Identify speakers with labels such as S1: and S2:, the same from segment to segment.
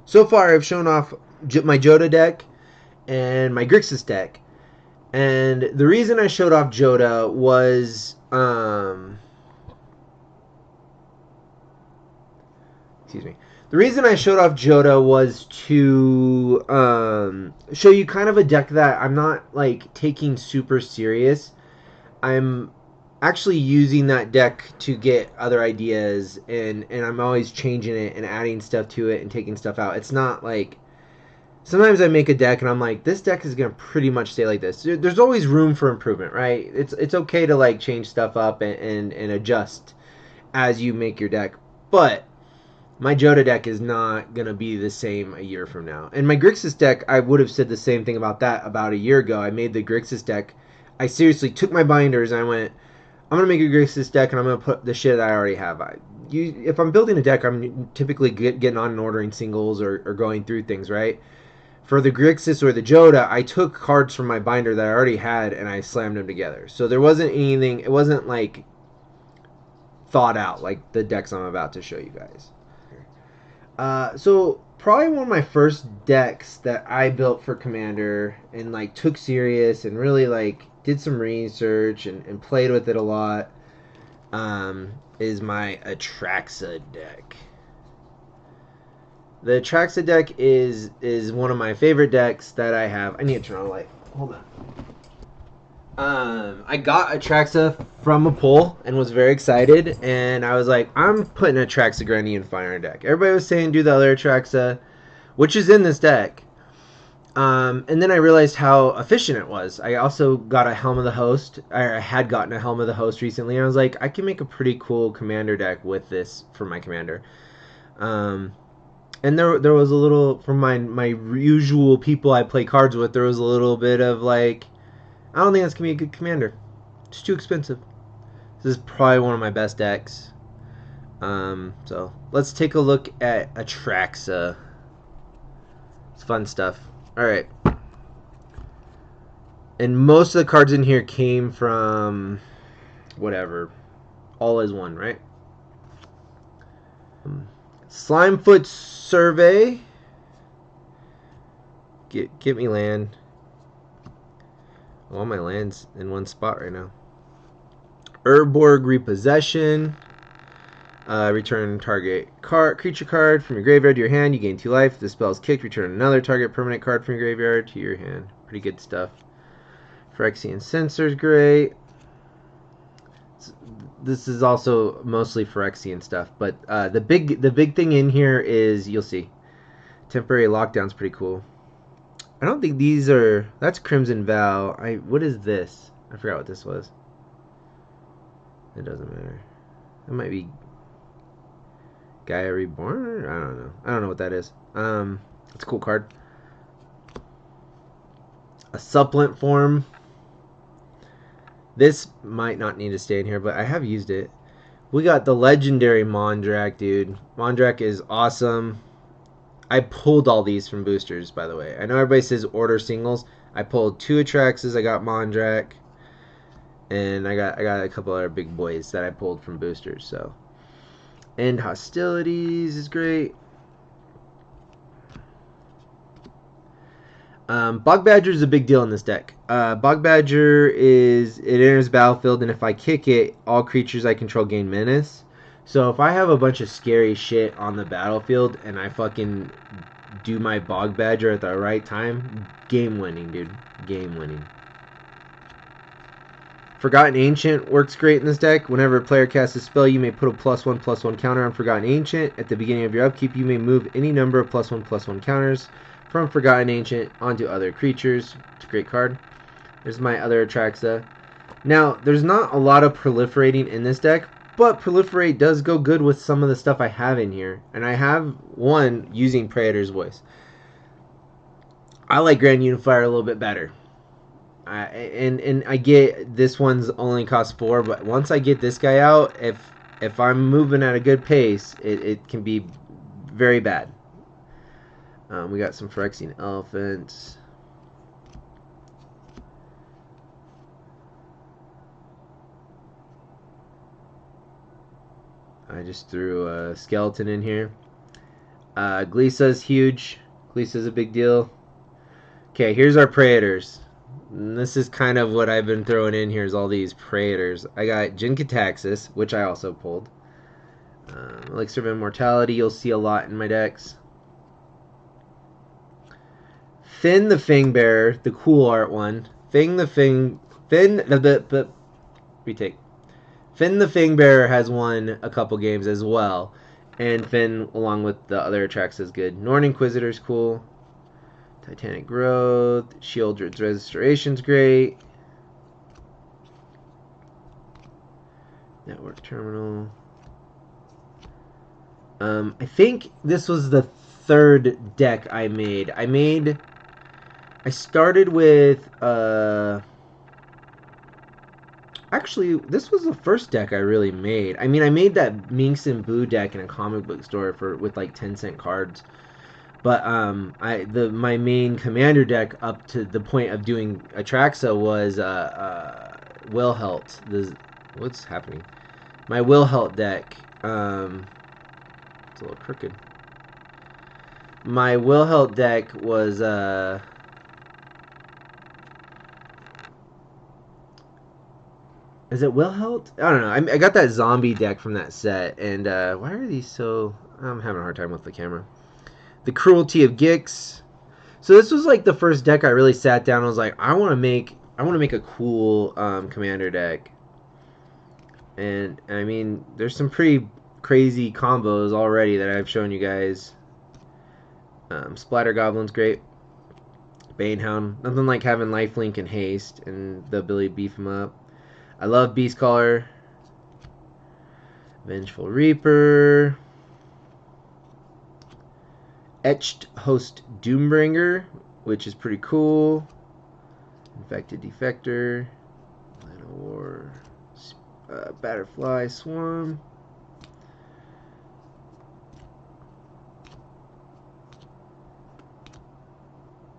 S1: So far, I've shown off my Joda deck and my Grixis deck. And the reason I showed off Joda was, excuse me. The reason I showed off Joda was to show you kind of a deck that I'm not like taking super serious. I'm actually using that deck to get other ideas, and I'm always changing it and adding stuff to it and taking stuff out. It's not like sometimes I make a deck and I'm like, this deck is gonna pretty much stay like this. There's always room for improvement, right? It's okay to like change stuff up and adjust as you make your deck, but my Joda deck is not gonna be the same a year from now. And my Grixis deck, I would have said the same thing about that about a year ago. I made the Grixis deck. I seriously took my binders and I went, I'm gonna make a Grixis deck and I'm gonna put the shit that I already have. If I'm building a deck, I'm typically getting on and ordering singles or going through things, right? For the Grixis or the Joda, I took cards from my binder that I already had and I slammed them together. So there wasn't anything. It wasn't like thought out like the decks I'm about to show you guys. So probably one of my first decks that I built for Commander and like took serious and really like did some research and played with it a lot is my Atraxa deck. The Atraxa deck is one of my favorite decks that I have. I need to turn on the light. Hold on. I got Atraxa from a poll and was very excited, and I was like, I'm putting Atraxa Grandian Fire in deck. Everybody was saying do the other Atraxa, which is in this deck. And then I realized how efficient it was. I also got a Helm of the Host. I had gotten a Helm of the Host recently, and I was like, I can make a pretty cool commander deck with this for my commander. And there was a little from my usual people I play cards with. There was a little bit of like, I don't think that's gonna be a good commander. It's too expensive. This is probably one of my best decks. So let's take a look at Atraxa. It's fun stuff. All right. And most of the cards in here came from whatever. All is one, right? Slimefoot Survey. Get me land. All my land's in one spot right now. Urborg Repossession. Return target creature card from your graveyard to your hand. You gain 2 life. If the spell is kicked, return another target permanent card from your graveyard to your hand. Pretty good stuff. Phyrexian Censor's great. This is also mostly Phyrexian stuff, but the big thing in here is, you'll see, temporary lockdown's pretty cool. I don't think these are. That's Crimson Vow. What is this? I forgot what this was. It doesn't matter. It might be Gaia Reborn. I don't know. I don't know what that is. It's a cool card. A supplant form. This might not need to stay in here, but I have used it. We got the legendary Mondrak, dude. Mondrak is awesome. I pulled all these from boosters, by the way. I know everybody says order singles. I pulled 2 Atraxas. I got Mondrak, and I got a couple other big boys that I pulled from boosters. So, End Hostilities is great. Bog Badger is a big deal in this deck. Bog Badger it enters battlefield, and if I kick it, all creatures I control gain menace. So if I have a bunch of scary shit on the battlefield and I fucking do my Bog Badger at the right time, game winning, dude. Game winning. Forgotten Ancient works great in this deck. Whenever a player casts a spell, you may put a +1/+1 counter on Forgotten Ancient. At the beginning of your upkeep, you may move any number of +1/+1 counters from Forgotten Ancient onto other creatures. It's a great card. There's my other Atraxa. Now, there's not a lot of proliferating in this deck, but Proliferate does go good with some of the stuff I have in here. And I have one using Praetor's Voice. I like Grand Unifier a little bit better. And I get this one's only costs 4, but once I get this guy out, if I'm moving at a good pace, it can be very bad. We got some Phyrexian Elephants. I just threw a skeleton in here. Glisa's huge. Glisa's a big deal. Okay, here's our Praetors. And this is kind of what I've been throwing in here is all these Praetors. I got Jinkataxis, which I also pulled. Elixir of Immortality, you'll see a lot in my decks. Finn the Fangbearer, the cool art one. Finn the retake. Finn the Fangbearer has won a couple games as well. And Finn, along with the other Atraxa, is good. Norn Inquisitor's cool. Titanic Growth. Shieldred's Restoration's great. Network Terminal. I think this was the third deck I made. I started with actually, this was the first deck I really made. I mean, I made that Minx and Boo deck in a comic book store with like 10-cent cards. But my main commander deck up to the point of doing Atraxa was Wilhelt. What's happening? My Wilhelt deck. It's a little crooked. My Wilhelt deck was is it Wilhelt? I don't know. I got that zombie deck from that set, and why are these so? I'm having a hard time with the camera. The Cruelty of Gix. So this was like the first deck I really sat down and was like, I want to make a cool commander deck. And I mean, there's some pretty crazy combos already that I've shown you guys. Splatter Goblin's great. Banehound. Nothing like having lifelink and haste and the ability to beef him up. I love Beastcaller. Vengeful Reaper. Etched Host Doombringer, which is pretty cool. Infected Defector. Line of War. Batterfly Swarm.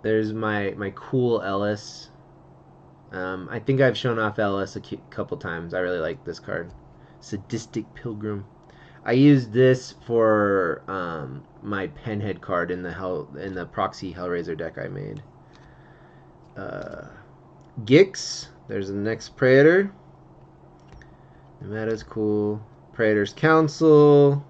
S1: There's my cool Ellis. I think I've shown off Ellis a couple times. I really like this card. Sadistic Pilgrim. I used this for my Penhead card in the Proxy Hellraiser deck I made. Gix. There's the next Praetor. Nevada's cool. Praetor's Council.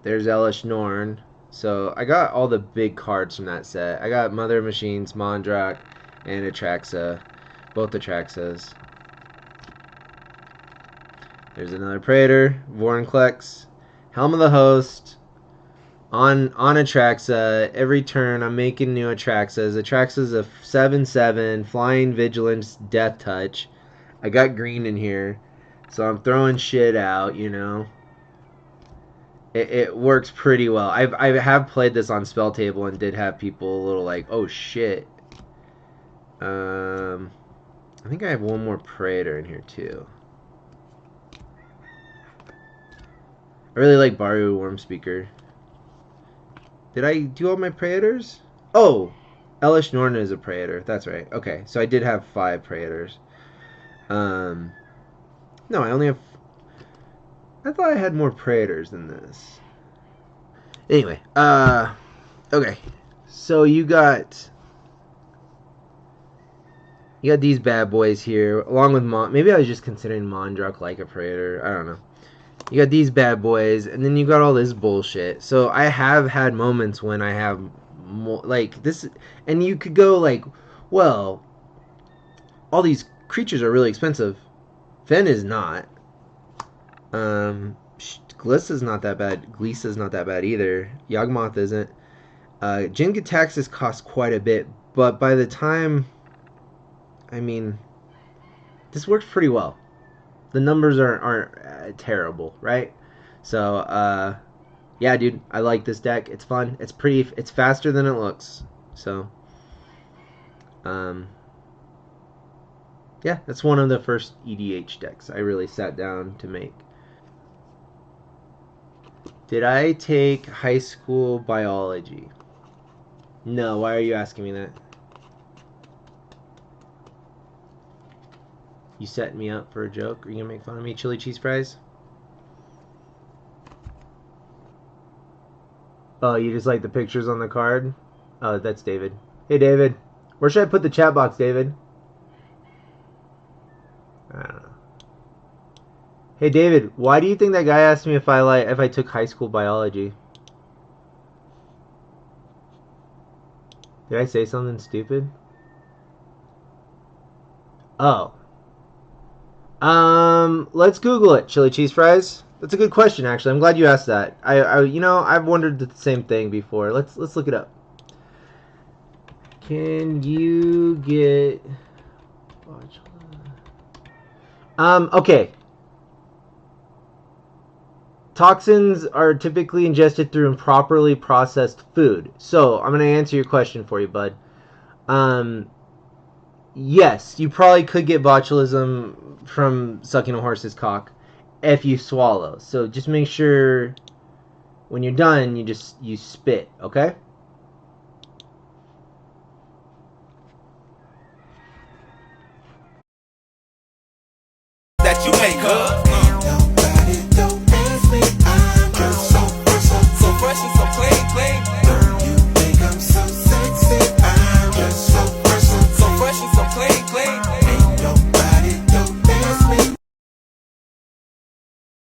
S1: There's Elish Norn. So I got all the big cards from that set. I got Mother of Machines, Mondrak, and Atraxa. Both Atraxas. There's another Praetor, Vorinclex, Helm of the Host. On Atraxa, every turn I'm making new Atraxas. Atraxa's a 7/7, Flying Vigilance, Death Touch. I got green in here, so I'm throwing shit out, you know. It works pretty well. I have played this on Spell Table and did have people a little like, oh shit. I think I have one more Praetor in here too. I really like Baru Wormspeaker. Did I do all my Praetors? Oh! Elish Norn is a Praetor. That's right. Okay, so I did have 5 Praetors. No, I only have... I thought I had more Praetors than this. Anyway, okay. So you got these bad boys here, along with maybe I was just considering Mondrak like a Praetor. I don't know. You got these bad boys, and then you got all this bullshit. So I have had moments when I have more like this, and you could go like, well, all these creatures are really expensive. Fen is not. Glissa's not that bad. Glisa's not that bad either. Yawgmoth isn't. Jin-Gitaxias costs quite a bit, but by the time, I mean, this works pretty well. The numbers aren't terrible, right? So, yeah, dude, I like this deck. It's fun. It's faster than it looks. So, yeah, that's one of the first EDH decks I really sat down to make. Did I take high school biology? No, why are you asking me that? You setting me up for a joke? Are you gonna make fun of me, chili cheese fries? Oh, you just like the pictures on the card? Oh, that's David. Hey, David. Where should I put the chat box, David? I don't know. Hey, David. Why do you think that guy asked me if I took high school biology? Did I say something stupid? Oh. Let's Google it. Chili cheese fries. That's a good question, actually. I'm glad you asked that. I've wondered the same thing before. Let's look it up. Can you get okay. Toxins are typically ingested through improperly processed food. So I'm gonna answer your question for you, bud. Um, yes, you probably could get botulism from sucking a horse's cock if you swallow. So just make sure when you're done, you spit. Okay.
S2: That you make up.